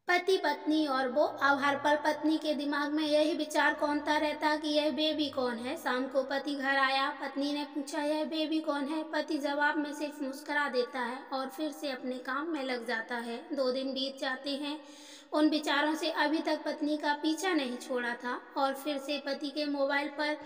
पति पत्नी और वो अब हर पल पत्नी के दिमाग में यही विचार कौंधता रहता कि यह बेबी कौन है। शाम को पति घर आया, पत्नी ने पूछा यह बेबी कौन है। पति जवाब में सिर्फ मुस्कुरा देता है और फिर से अपने काम में लग जाता है। 2 दिन बीत जाते हैं, उन विचारों से अभी तक पत्नी का पीछा नहीं छोड़ा था। और फिर से पति के मोबाइल पर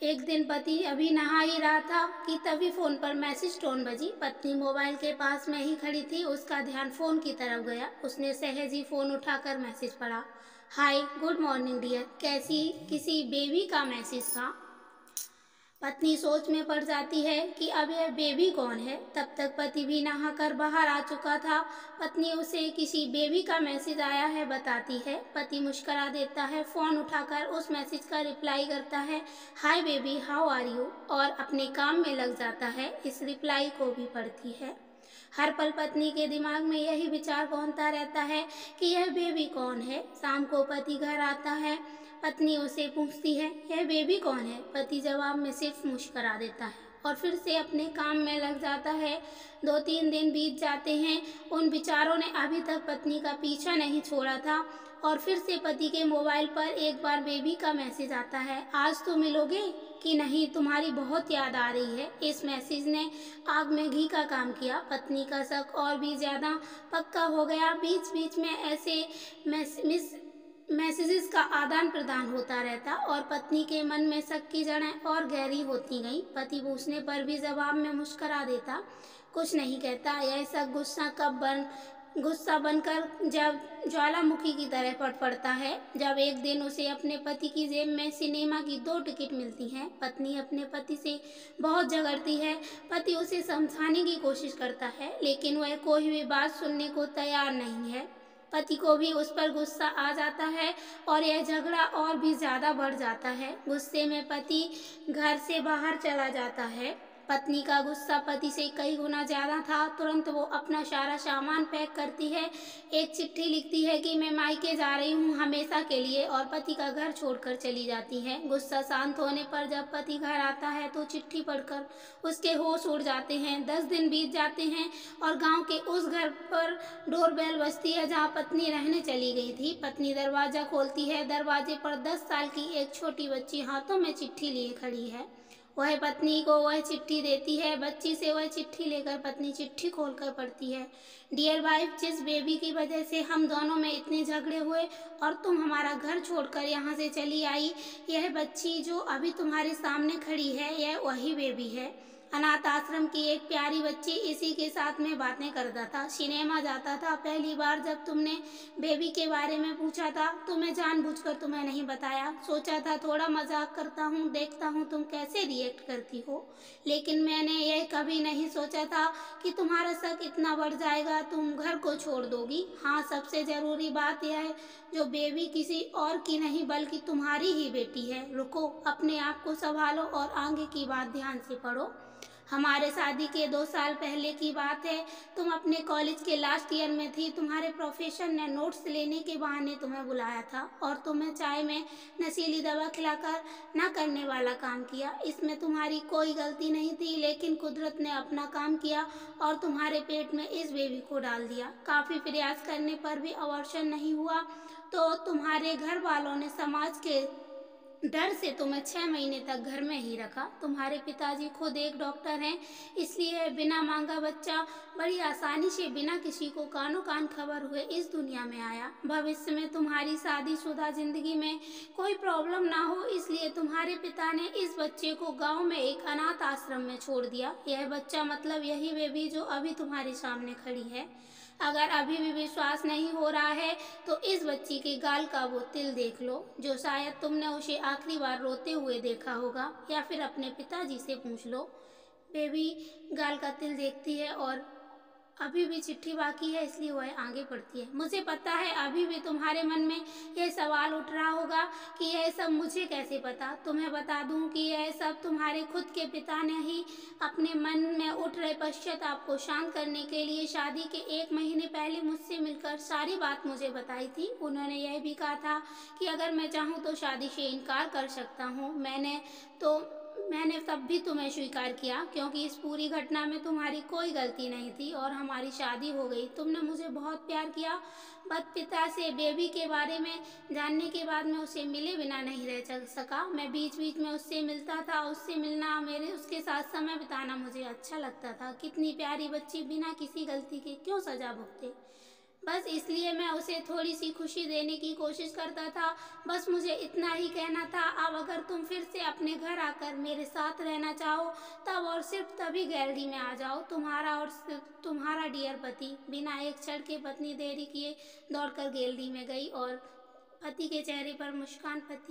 एक दिन पति अभी नहा ही रहा था कि तभी फोन पर मैसेज टोन बजी। पत्नी मोबाइल के पास में ही खड़ी थी, उसका ध्यान फोन की तरफ गया। उसने सहज ही फोन उठाकर मैसेज पढ़ा। हाय, गुड मॉर्निंग डियर। कैसी? किसी बेबी का मैसेज था। पत्नी सोच में पड़ जाती है कि अब यह बेबी कौन है। तब तक पति भी नहाकर बाहर आ चुका था। पत्नी उसे किसी बेबी का मैसेज आया है बताती है। पति मुस्कुरा देता है, फोन उठाकर उस मैसेज का रिप्लाई करता है, hi baby, how are you, और अपने काम में लग जाता है। इस रिप्लाई को भी पढ़ती है। हर पल पत्नी के दिमाग में यही विचार घूमता रहता है कि यह बेबी कौन है। शाम को पति घर आता है, पत्नी उसे पूछती है, यह बेबी कौन है। पति जवाब में सिर्फ मुस्कुरा देता है और फिर से अपने काम में लग जाता है। 2-3 दिन बीत जाते हैं, उन विचारों ने अभी तक पत्नी का पीछा नहीं छोड़ा था। और फिर से पति के मोबाइल पर एक बार बेबी का मैसेज आता है, आज तो मिलोगे कि नहीं, तुम्हारी बहुत याद आ रही है। इस मैसेज ने आग में घी का काम किया। पत्नी का शक और भी ज़्यादा पक्का हो गया। बीच बीच में ऐसे मैसेजेस का आदान प्रदान होता रहता और पत्नी के मन में शक की जड़ें और गहरी होती गईं। पति पूछने पर भी जवाब में मुस्कुरा देता, कुछ नहीं कहता। यह शक गुस्सा बनकर जब ज्वालामुखी की तरह फट पड़ता है। जब एक दिन उसे अपने पति की जेब में सिनेमा की 2 टिकट मिलती हैं। पत्नी अपने पति से बहुत झगड़ती है। पति उसे समझाने की कोशिश करता है, लेकिन वह कोई भी बात सुनने को तैयार नहीं है। पति को भी उस पर गुस्सा आ जाता है और यह झगड़ा और भी ज़्यादा बढ़ जाता है। गुस्से में पति घर से बाहर चला जाता है। पत्नी का गुस्सा पति से कई गुना ज़्यादा था। तुरंत वो अपना सारा सामान पैक करती है, एक चिट्ठी लिखती है कि मैं मायके जा रही हूँ हमेशा के लिए, और पति का घर छोड़कर चली जाती है। गुस्सा शांत होने पर जब पति घर आता है तो चिट्ठी पढ़कर उसके होश उड़ जाते हैं। 10 दिन बीत जाते हैं और गांव के उस घर पर डोरबेल बजती है जहां पत्नी रहने चली गई थी। पत्नी दरवाजा खोलती है। दरवाजे पर 10 साल की एक छोटी बच्ची हाथों में चिट्ठी लिए खड़ी है। वह पत्नी को वह चिट्ठी देती है। बच्ची से वह चिट्ठी लेकर पत्नी चिट्ठी खोलकर पढ़ती है, डियर वाइफ, जिस बेबी की वजह से हम दोनों में इतने झगड़े हुए और तुम हमारा घर छोड़कर यहाँ से चली आई, यह बच्ची जो अभी तुम्हारे सामने खड़ी है, यह वही बेबी है। अनाथ आश्रम की एक प्यारी बच्ची इसी के साथ में बातें करता था, सिनेमा जाता था। पहली बार जब तुमने बेबी के बारे में पूछा था तो मैं जानबूझकर तुम्हें नहीं बताया। सोचा था थोड़ा मजाक करता हूँ, देखता हूँ तुम कैसे रिएक्ट करती हो। लेकिन मैंने यह कभी नहीं सोचा था कि तुम्हारा शक इतना बढ़ जाएगा, तुम घर को छोड़ दोगी। हाँ, सबसे ज़रूरी बात यह है, जो बेबी किसी और की नहीं बल्कि तुम्हारी ही बेटी है। रुको, अपने आप को संभालो और आगे की बात ध्यान से पढ़ो। हमारे शादी के 2 साल पहले की बात है। तुम अपने कॉलेज के लास्ट ईयर में थी। तुम्हारे प्रोफेसर ने नोट्स लेने के बहाने तुम्हें बुलाया था और तुम्हें चाय में नशीली दवा खिलाकर ना करने वाला काम किया। इसमें तुम्हारी कोई गलती नहीं थी, लेकिन कुदरत ने अपना काम किया और तुम्हारे पेट में इस बेबी को डाल दिया। काफ़ी प्रयास करने पर भी अबॉर्शन नहीं हुआ तो तुम्हारे घर वालों ने समाज के डर से तुम्हें 6 महीने तक घर में ही रखा। तुम्हारे पिताजी खुद एक डॉक्टर हैं, इसलिए बिना मांगा बच्चा बड़ी आसानी से बिना किसी को कानो कान खबर हुए इस दुनिया में आया। भविष्य में तुम्हारी शादीशुदा जिंदगी में कोई प्रॉब्लम ना हो, इसलिए तुम्हारे पिता ने इस बच्चे को गांव में एक अनाथ आश्रम में छोड़ दिया। यह बच्चा मतलब यही बेबी जो अभी तुम्हारे सामने खड़ी है। अगर अभी भी विश्वास नहीं हो रहा है तो इस बच्ची के गाल का वो तिल देख लो, जो शायद तुमने उसे आखिरी बार रोते हुए देखा होगा, या फिर अपने पिताजी से पूछ लो। बेबी गाल का तिल देखती है और अभी भी चिट्ठी बाकी है, इसलिए वह आगे बढ़ती है। मुझे पता है अभी भी तुम्हारे मन में यह सवाल उठ रहा होगा कि यह सब मुझे कैसे पता। तुम्हें बता दूं कि यह सब तुम्हारे खुद के पिता ने ही अपने मन में उठ रहे पश्चाताप को शांत करने के लिए शादी के 1 महीने पहले मुझसे मिलकर सारी बात मुझे बताई थी। उन्होंने यह भी कहा था कि अगर मैं चाहूँ तो शादी से इनकार कर सकता हूँ। मैंने तब भी तुम्हें स्वीकार किया क्योंकि इस पूरी घटना में तुम्हारी कोई गलती नहीं थी और हमारी शादी हो गई। तुमने मुझे बहुत प्यार किया। बट पिता से बेबी के बारे में जानने के बाद मैं उसे मिले बिना नहीं रह सका। मैं बीच बीच में उससे मिलता था। उससे मिलना, मेरे उसके साथ समय बिताना मुझे अच्छा लगता था। कितनी प्यारी बच्ची बिना किसी गलती के क्यों सजा भुगते। बस इसलिए मैं उसे थोड़ी सी खुशी देने की कोशिश करता था। बस मुझे इतना ही कहना था। अब अगर तुम फिर से अपने घर आकर मेरे साथ रहना चाहो तब और सिर्फ तभी गैलरी में आ जाओ। तुम्हारा और सिर्फ तुम्हारा डियर पति। बिना एक क्षण के पत्नी देरी किए दौड़कर गैलरी में गई और पति के चेहरे पर मुस्कान। पति